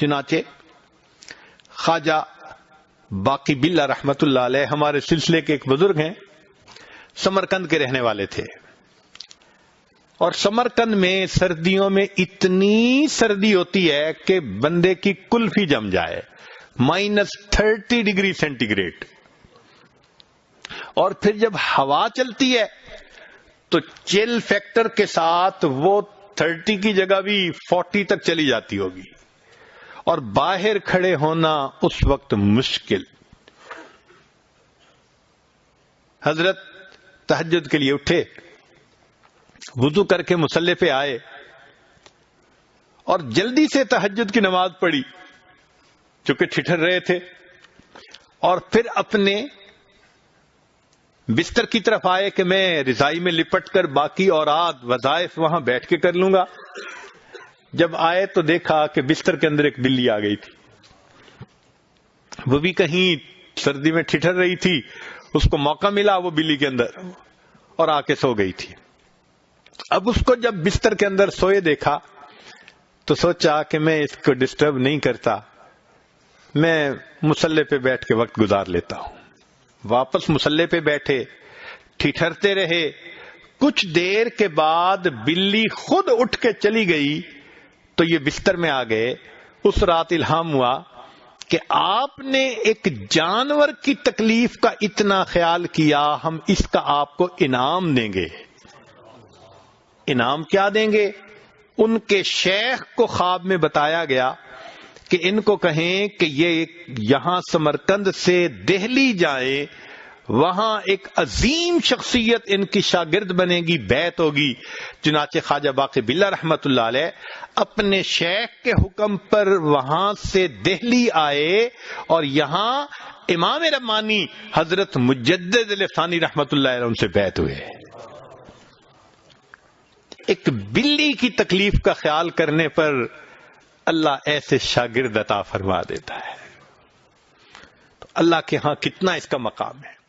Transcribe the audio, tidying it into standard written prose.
چنانچہ خواجہ باقی باللہ رحمت اللہ علیہ ہمارے سلسلے کے ایک بزرگ ہیں، سمرقند کے رہنے والے تھے، اور سمرقند میں سردیوں میں اتنی سردی ہوتی ہے کہ بندے کی کلفی جم جائے، -30 ڈگری سینٹی گریڈ، اور پھر جب ہوا چلتی ہے تو چل فیکٹر کے ساتھ وہ 30 کی جگہ بھی 40 تک چلی جاتی ہوگی، اور باہر کھڑے ہونا اس وقت مشکل۔ حضرت تہجد کے لیے اٹھے، وضو کر کے مصلی پہ آئے اور جلدی سے تہجد کی نماز پڑھی چونکہ ٹھٹر رہے تھے، اور پھر اپنے بستر کی طرف آئے کہ میں رضائی میں لپٹ کر باقی اوراد وظائف وہاں بیٹھ کے کر لوں گا۔ جب آئے تو دیکھا کہ بستر کے اندر ایک بلی آ گئی تھی، وہ بھی کہیں سردی میں ٹھٹر رہی تھی، اس کو موقع ملا وہ بلی کے اندر، اور آ کے سو گئی تھی۔ اب اس کو جب بستر کے اندر سوئے دیکھا تو سوچا کہ میں اس کو ڈسٹرب نہیں کرتا، میں مصلی پہ بیٹھ کے وقت گزار لیتا ہوں۔ واپس مصلی پہ بیٹھے، ٹھٹھرتے رہے، کچھ دیر کے بعد بلی خود اٹھ کے چلی گئی تو یہ بستر میں آ گئے۔ اس رات الہام ہوا کہ آپ نے ایک جانور کی تکلیف کا اتنا خیال کیا، ہم اس کا آپ کو انعام دیں گے۔ انعام کیا دیں گے؟ ان کے شیخ کو خواب میں بتایا گیا کہ ان کو کہیں کہ یہ یہاں سمرقند سے دہلی جائیں، وہاں ایک عظیم شخصیت ان کی شاگرد بنے گی، بیعت ہوگی۔ چنانچہ خواجہ باقی باللہ رحمت اللہ علیہ اپنے شیخ کے حکم پر وہاں سے دہلی آئے، اور یہاں امام ربانی حضرت مجدد الثانی رحمت اللہ علیہ ان سے بیعت ہوئے۔ ایک بلی کی تکلیف کا خیال کرنے پر اللہ ایسے شاگرد عطا فرما دیتا ہے، تو اللہ کے ہاں کتنا اس کا مقام ہے۔